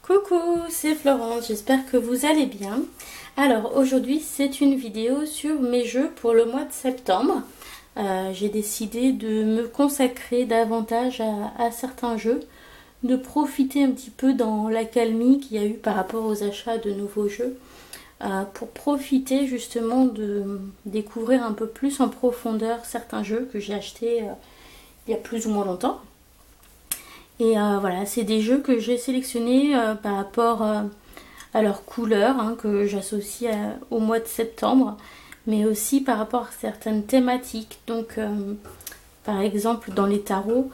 Coucou, c'est Florence, j'espère que vous allez bien. Alors aujourd'hui c'est une vidéo sur mes jeux pour le mois de septembre. J'ai décidé de me consacrer davantage à certains jeux, de profiter un petit peu dans l'accalmie qu'il y a eu par rapport aux achats de nouveaux jeux, pour profiter justement de découvrir un peu plus en profondeur certains jeux que j'ai achetés il y a plus ou moins longtemps. Et voilà, c'est des jeux que j'ai sélectionnés par rapport à leur couleur, hein, que j'associe au mois de septembre, mais aussi par rapport à certaines thématiques. Donc, par exemple, dans les tarots,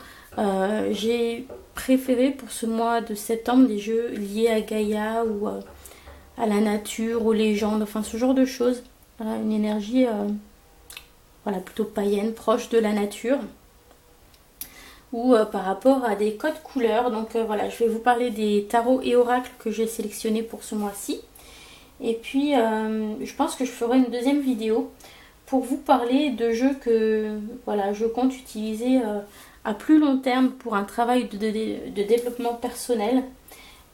j'ai préféré pour ce mois de septembre des jeux liés à Gaïa ou à la nature, aux légendes, enfin ce genre de choses. Voilà, une énergie voilà, plutôt païenne, proche de la nature ou par rapport à des codes couleurs. Donc voilà, je vais vous parler des tarots et oracles que j'ai sélectionnés pour ce mois-ci. Et puis je pense que je ferai une deuxième vidéo pour vous parler de jeux que voilà, je compte utiliser à plus long terme pour un travail de développement personnel.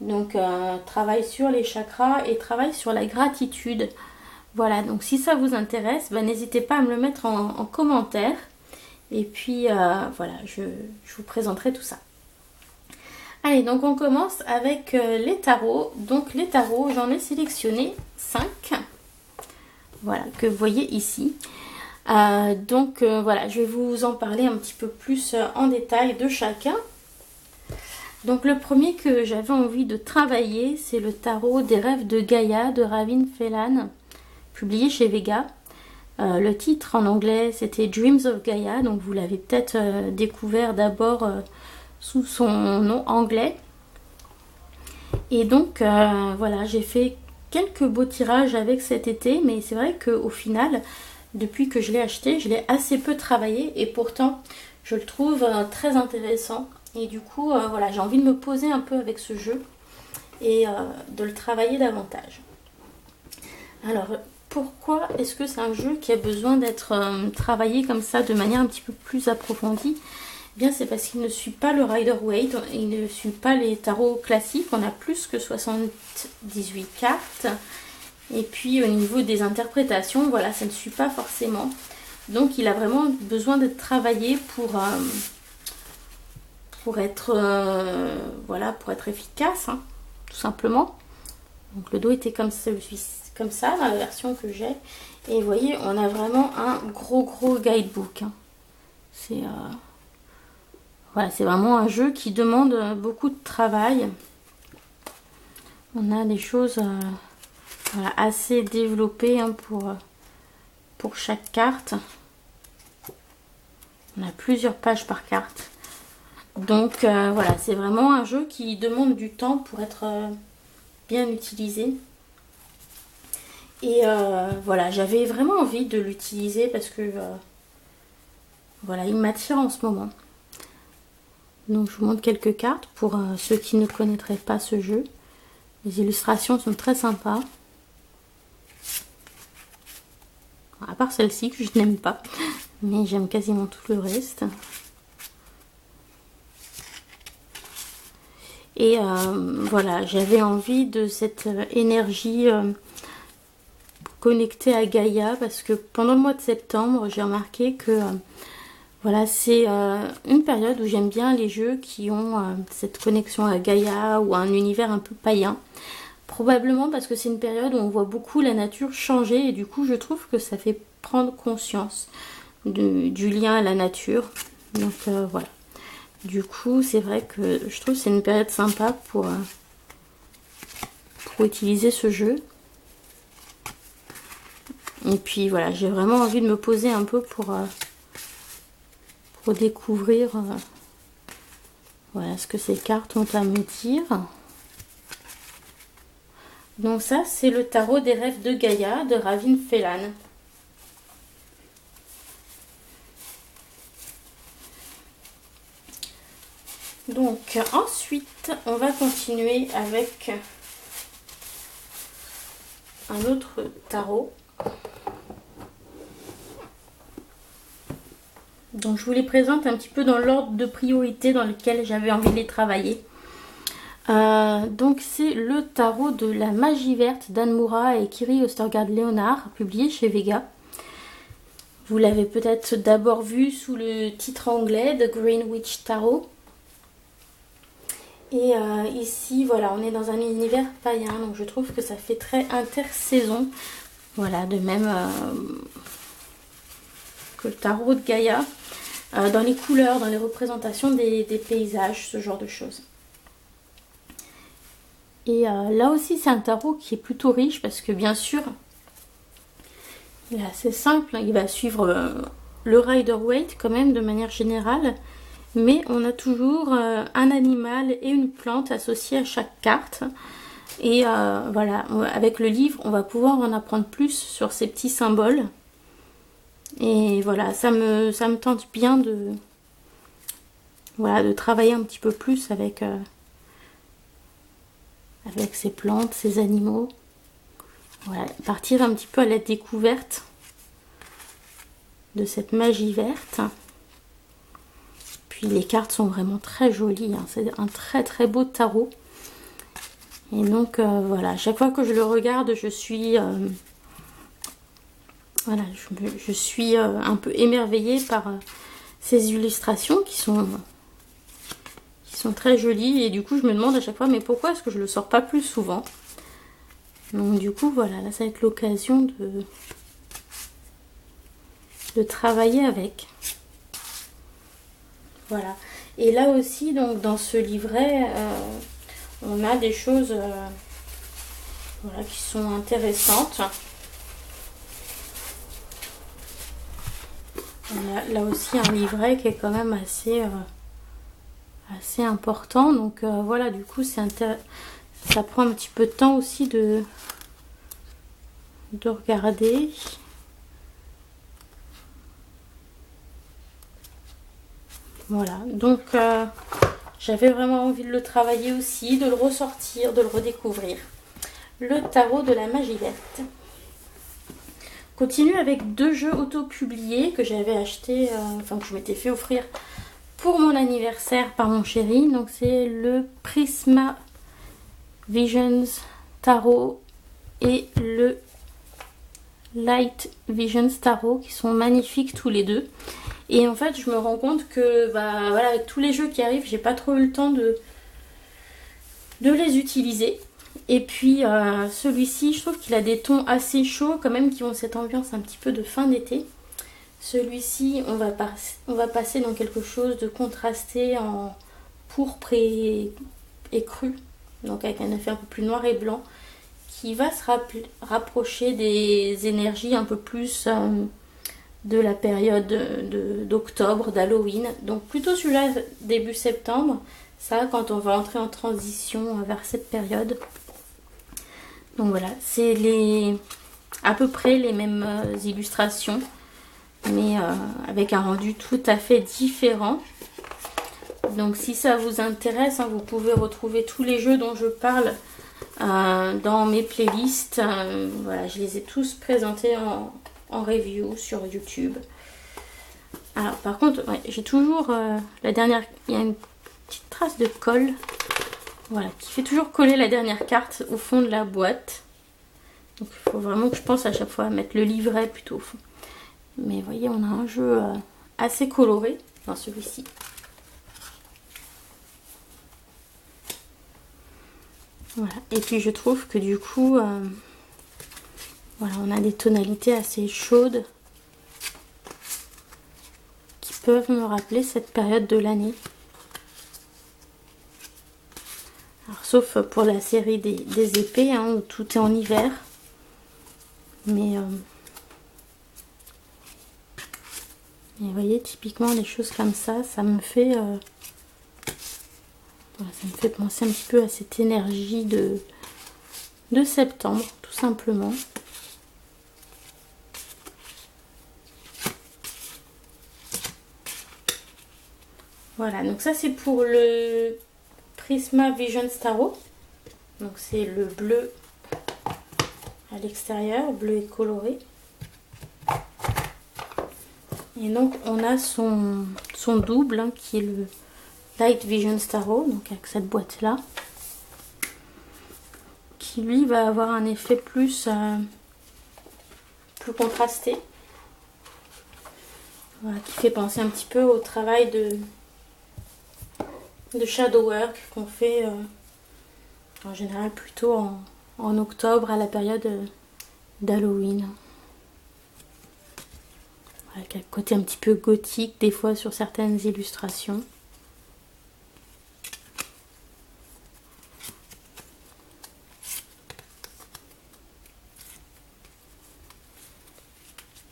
Donc travail sur les chakras et travail sur la gratitude. Voilà, donc si ça vous intéresse, n'hésitez pas à me le mettre en commentaire. Et puis voilà, je vous présenterai tout ça. Allez, donc on commence avec les tarots. Donc les tarots, j'en ai sélectionné 5. Voilà, que vous voyez ici. Donc voilà, je vais vous en parler un petit peu plus en détail de chacun. Donc le premier que j'avais envie de travailler, c'est le tarot des rêves de Gaïa de Ravin Phelan, publié chez Vega. Le titre en anglais c'était Dreams of Gaia, donc vous l'avez peut-être découvert d'abord sous son nom anglais. Et donc voilà, j'ai fait quelques beaux tirages avec cet été, mais c'est vrai qu'au final, depuis que je l'ai acheté, je l'ai assez peu travaillé et pourtant je le trouve très intéressant. Et du coup, voilà, j'ai envie de me poser un peu avec ce jeu et de le travailler davantage. Alors, pourquoi est-ce que c'est un jeu qui a besoin d'être travaillé comme ça de manière un petit peu plus approfondie? Eh bien, c'est parce qu'il ne suit pas le Rider-Waite, il ne suit pas les tarots classiques. On a plus que 78 cartes. Et puis, au niveau des interprétations, voilà, ça ne suit pas forcément. Donc, il a vraiment besoin d'être travaillé pour être, voilà, pour être efficace, hein, tout simplement. Donc, le dos était comme celui-ci. Comme ça dans la version que j'ai, et vous voyez on a vraiment un gros guidebook, hein. C'est voilà, c'est vraiment un jeu qui demande beaucoup de travail. On a des choses voilà, assez développées, hein, pour chaque carte. On a plusieurs pages par carte, donc voilà, c'est vraiment un jeu qui demande du temps pour être bien utilisé. Et voilà, j'avais vraiment envie de l'utiliser parce que voilà, il m'attire en ce moment. Donc je vous montre quelques cartes pour ceux qui ne connaîtraient pas ce jeu. Les illustrations sont très sympas. À part celle-ci que je n'aime pas, mais j'aime quasiment tout le reste. Et voilà, j'avais envie de cette énergie connectée à Gaïa, parce que pendant le mois de septembre, j'ai remarqué que voilà, c'est une période où j'aime bien les jeux qui ont cette connexion à Gaïa ou à un univers un peu païen. Probablement parce que c'est une période où on voit beaucoup la nature changer, et du coup je trouve que ça fait prendre conscience du lien à la nature. Donc voilà. Du coup c'est vrai que je trouve que c'est une période sympa pour utiliser ce jeu. Et puis voilà, j'ai vraiment envie de me poser un peu pour découvrir voilà ce que ces cartes ont à me dire. Donc ça, c'est le tarot des rêves de Gaïa de Ravin Phelan. Donc ensuite, on va continuer avec un autre tarot. Donc je vous les présente un petit peu dans l'ordre de priorité dans lequel j'avais envie de les travailler. Donc c'est le tarot de la magie verte d'Anne Moura et Kiri Østergaard-Leonard, publié chez Vega. Vous l'avez peut-être d'abord vu sous le titre anglais The Green Witch Tarot. Et ici, voilà, on est dans un univers païen, donc je trouve que ça fait très intersaison. Voilà, de même que le tarot de Gaïa, dans les couleurs, dans les représentations des paysages, ce genre de choses. Et là aussi, c'est un tarot qui est plutôt riche parce que bien sûr, il est assez simple, il va suivre le Rider-Waite quand même de manière générale. Mais on a toujours un animal et une plante associés à chaque carte. Et voilà, avec le livre, on va pouvoir en apprendre plus sur ces petits symboles. Et voilà, ça me tente bien de travailler un petit peu plus avec ces plantes, ces animaux. Voilà, partir un petit peu à la découverte de cette magie verte. Puis les cartes sont vraiment très jolies, hein. C'est un très très beau tarot. Et donc voilà, à chaque fois que je le regarde, je suis voilà, je suis un peu émerveillée par ces illustrations qui sont très jolies. Et du coup, je me demande à chaque fois, mais pourquoi est-ce que je le sors pas plus souvent? Donc du coup, voilà, là, ça va être l'occasion de travailler avec. Voilà. Et là aussi, donc dans ce livret, on a des choses voilà, qui sont intéressantes. On a là aussi un livret qui est quand même assez important. Donc voilà, du coup, ça prend un petit peu de temps aussi de regarder. Voilà, donc j'avais vraiment envie de le travailler aussi, de le ressortir, de le redécouvrir. Le tarot de la magie verte. Continue avec 2 jeux auto-publiés que j'avais acheté, enfin que je m'étais fait offrir pour mon anniversaire par mon chéri. Donc c'est le Prisma Visions Tarot et le Light Visions Tarot qui sont magnifiques tous les deux. Et en fait, je me rends compte que bah, voilà, avec tous les jeux qui arrivent, j'ai pas trop eu le temps de les utiliser. Et puis celui-ci, je trouve qu'il a des tons assez chauds quand même qui ont cette ambiance un petit peu de fin d'été. Celui-ci, on va passer dans quelque chose de contrasté en pourpre et cru. Donc avec un effet un peu plus noir et blanc qui va se rapprocher des énergies un peu plus de la période d'octobre, d'Halloween. Donc plutôt celui-là début septembre, ça quand on va entrer en transition vers cette période. Donc voilà, c'est à peu près les mêmes illustrations, mais avec un rendu tout à fait différent. Donc si ça vous intéresse, hein, vous pouvez retrouver tous les jeux dont je parle dans mes playlists. Voilà, je les ai tous présentés en review sur YouTube. Alors par contre, ouais, j'ai toujours la dernière, il y a une petite trace de colle, voilà, qui fait toujours coller la dernière carte au fond de la boîte. Donc il faut vraiment que je pense à chaque fois à mettre le livret plutôt au fond. Mais vous voyez, on a un jeu assez coloré dans celui-ci. Voilà, et puis je trouve que du coup voilà, on a des tonalités assez chaudes qui peuvent me rappeler cette période de l'année. Alors sauf pour la série des épées, hein, où tout est en hiver. Mais vous voyez, typiquement les choses comme ça me fait voilà, ça me fait penser un petit peu à cette énergie de septembre, tout simplement. Voilà, donc ça c'est pour le Prisma Visions Tarot. Donc c'est le bleu à l'extérieur, bleu et coloré. Et donc on a son double, hein, qui est le Light Visions Tarot, donc avec cette boîte là. qui lui va avoir un effet plus contrasté. Voilà, qui fait penser un petit peu au travail de shadow work qu'on fait en général plutôt en octobre à la période d'Halloween. Avec un côté un petit peu gothique des fois sur certaines illustrations.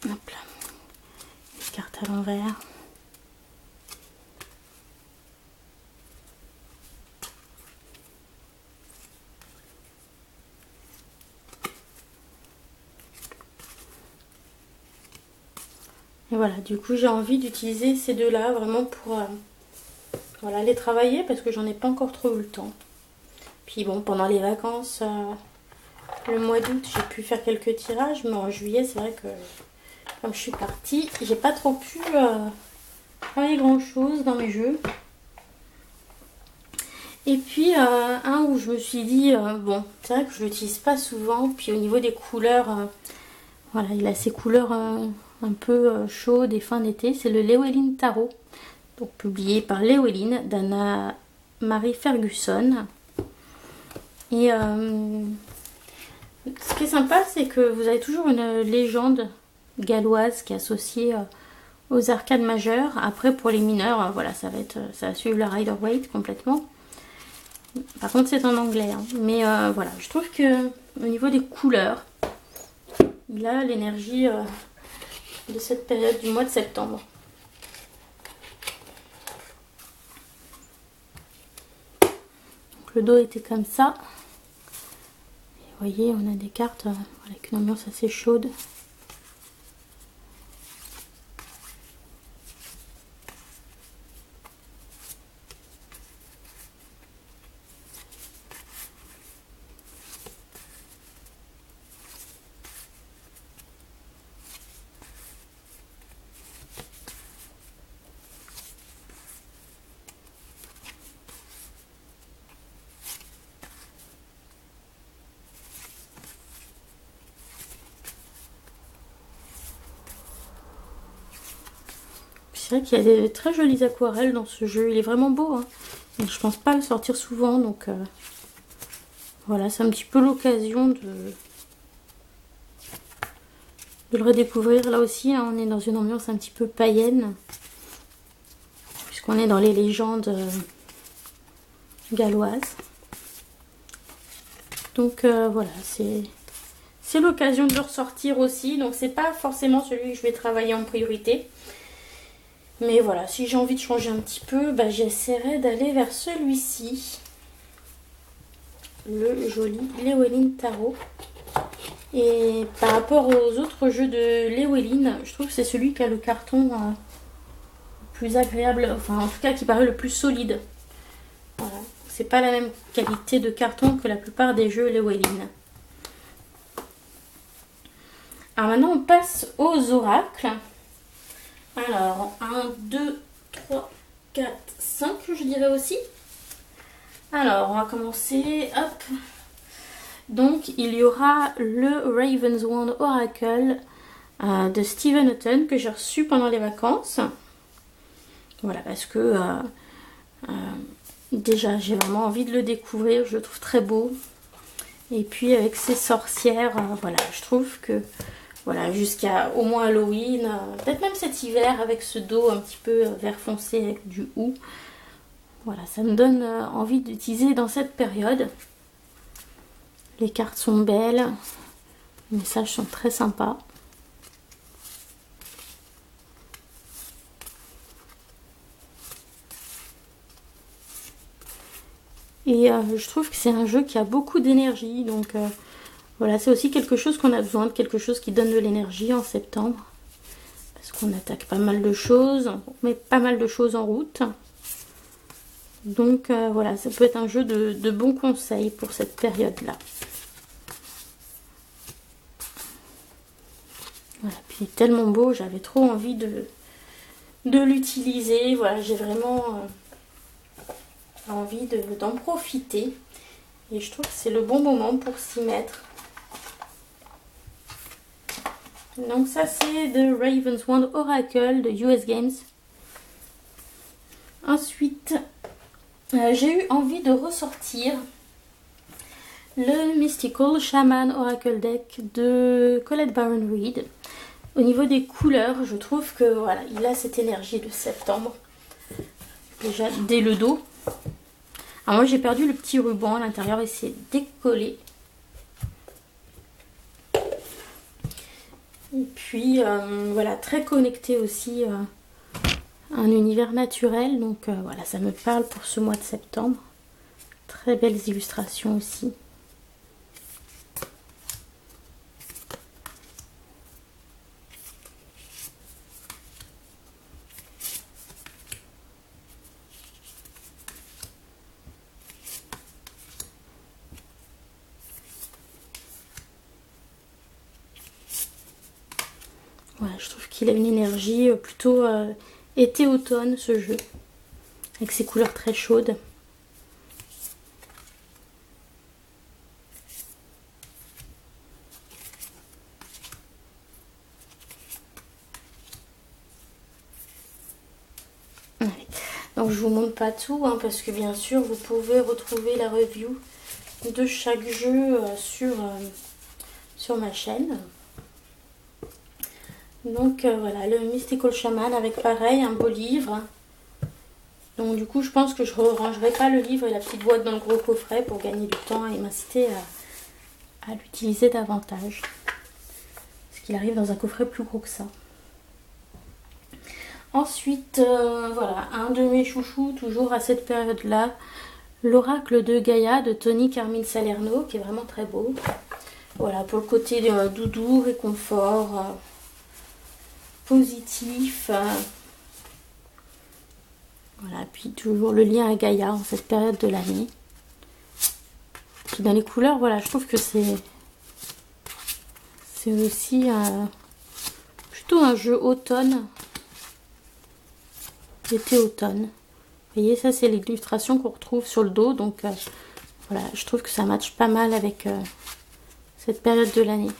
Hop là. Les cartes à l'envers. Et voilà, du coup j'ai envie d'utiliser ces deux-là vraiment pour voilà, les travailler parce que j'en ai pas encore trop eu le temps. Puis bon, pendant les vacances, le mois d'août, j'ai pu faire quelques tirages, mais en juillet, c'est vrai que comme je suis partie, j'ai pas trop pu travailler grand-chose dans mes jeux. Et puis un où je me suis dit, bon, c'est vrai que je l'utilise pas souvent, puis au niveau des couleurs, voilà, il a ses couleurs un peu chaudes et fin d'été, c'est le Llewellyn Tarot, donc publié par Llewellyn d'Anna Marie Ferguson. Et ce qui est sympa, c'est que vous avez toujours une légende galloise qui est associée aux arcades majeures. Après, pour les mineurs, voilà, ça va suivre le Rider-Waite complètement. Par contre, c'est en anglais, hein. Mais voilà, je trouve que au niveau des couleurs, il a l'énergie de cette période du mois de septembre. Donc, le dos était comme ça. Et vous voyez, on a des cartes avec une ambiance assez chaude. C'est vrai qu'il y a des très jolies aquarelles dans ce jeu. Il est vraiment beau, hein. Mais je pense pas le sortir souvent, donc voilà, c'est un petit peu l'occasion de le redécouvrir. Là aussi, hein, on est dans une ambiance un petit peu païenne, puisqu'on est dans les légendes galloises. Donc voilà, c'est l'occasion de le ressortir aussi. Donc c'est pas forcément celui que je vais travailler en priorité. Mais voilà, si j'ai envie de changer un petit peu, bah, j'essaierai d'aller vers celui-ci. Le joli Llewellyn Tarot. Et par rapport aux autres jeux de Llewellyn, je trouve que c'est celui qui a le carton le plus agréable, enfin en tout cas qui paraît le plus solide. Voilà. C'est pas la même qualité de carton que la plupart des jeux Llewellyn. Alors maintenant on passe aux oracles. Alors 1, 2, 3, 4, 5 je dirais aussi. Alors on va commencer, hop. Donc il y aura le Raven's Wand Oracle de Stephen Houghton que j'ai reçu pendant les vacances. Voilà, parce que déjà j'ai vraiment envie de le découvrir, je le trouve très beau. Et puis avec ces sorcières, voilà, je trouve que voilà, jusqu'à au moins Halloween, peut-être même cet hiver avec ce dos un petit peu vert foncé avec du hou. Voilà, ça me donne envie d'utiliser dans cette période. Les cartes sont belles, les messages sont très sympas. Et je trouve que c'est un jeu qui a beaucoup d'énergie, donc voilà, c'est aussi quelque chose qu'on a besoin, de quelque chose qui donne de l'énergie en septembre. Parce qu'on attaque pas mal de choses, on met pas mal de choses en route. Donc voilà, ça peut être un jeu de bons conseils pour cette période-là. Voilà, puis il est tellement beau, j'avais trop envie de l'utiliser. Voilà, j'ai vraiment envie d'en profiter. Et je trouve que c'est le bon moment pour s'y mettre. Donc ça c'est de Raven's Wand Oracle de US Games. Ensuite, j'ai eu envie de ressortir le Mystical Shaman Oracle Deck de Colette Baron Reid. Au niveau des couleurs, je trouve que voilà, il a cette énergie de septembre. Déjà dès le dos. Alors moi j'ai perdu le petit ruban à l'intérieur et c'est décollé. Et puis voilà, très connecté aussi à un univers naturel. Donc voilà, ça me parle pour ce mois de septembre. Très belles illustrations aussi. Voilà, je trouve qu'il a une énergie plutôt été-automne ce jeu, avec ses couleurs très chaudes. Allez. Donc je vous montre pas tout, hein, parce que bien sûr vous pouvez retrouver la review de chaque jeu sur ma chaîne. Donc voilà, le Mystical Shaman avec pareil, un beau livre. Donc du coup je pense que je ne rangerai pas le livre et la petite boîte dans le gros coffret pour gagner du temps et m'inciter à l'utiliser davantage. Parce qu'il arrive dans un coffret plus gros que ça. Ensuite, voilà, un de mes chouchous, toujours à cette période-là, l'Oracle de Gaïa de Tony Carmine Salerno, qui est vraiment très beau. Voilà, pour le côté doudou, réconfort, positif. Voilà, puis toujours le lien à Gaïa en cette période de l'année. Puis dans les couleurs, voilà, je trouve que c'est aussi plutôt un jeu automne. Été-automne. Vous voyez, ça c'est l'illustration qu'on retrouve sur le dos. Donc voilà, je trouve que ça matche pas mal avec cette période de l'année.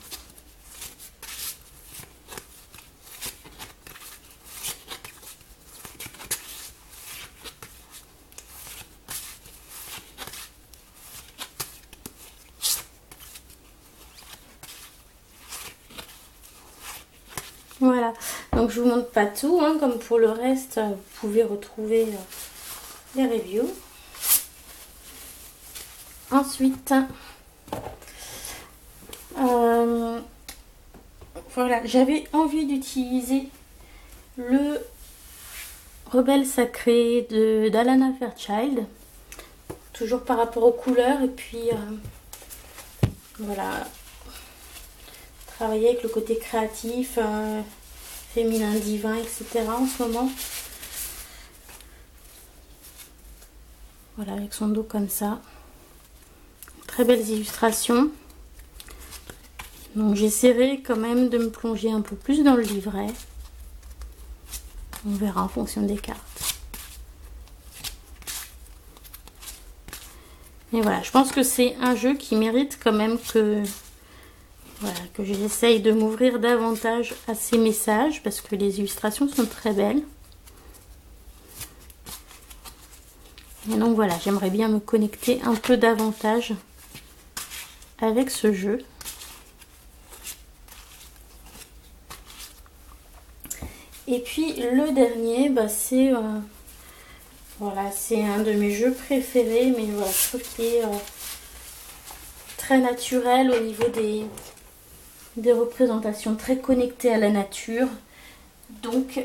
Voilà, donc je vous montre pas tout, hein, comme pour le reste, vous pouvez retrouver les reviews. Ensuite, voilà, j'avais envie d'utiliser le Rebelle Sacré d'Alana Fairchild, toujours par rapport aux couleurs, et puis voilà, travailler avec le côté créatif, féminin, divin, etc. en ce moment. Voilà, avec son dos comme ça. Très belles illustrations. Donc j'essaierai quand même de me plonger un peu plus dans le livret. On verra en fonction des cartes. Et voilà, je pense que c'est un jeu qui mérite quand même que... Voilà, que j'essaye de m'ouvrir davantage à ces messages parce que les illustrations sont très belles. Et donc voilà, j'aimerais bien me connecter un peu davantage avec ce jeu. Et puis le dernier, bah, c'est voilà, c'est un de mes jeux préférés, mais voilà, je trouve qu'il est très naturel au niveau des représentations, très connectées à la nature. Donc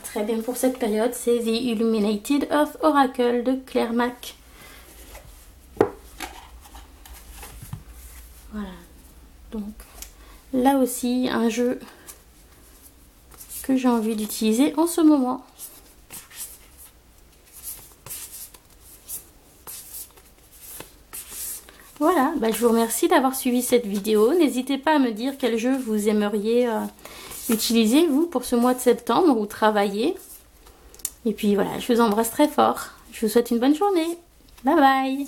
très bien pour cette période, c'est The Illuminated Earth Oracle de Claire Mac. Voilà, donc là aussi un jeu que j'ai envie d'utiliser en ce moment. Voilà, bah, je vous remercie d'avoir suivi cette vidéo. N'hésitez pas à me dire quel jeu vous aimeriez utiliser, vous, pour ce mois de septembre ou travailler. Et puis voilà, je vous embrasse très fort. Je vous souhaite une bonne journée. Bye bye.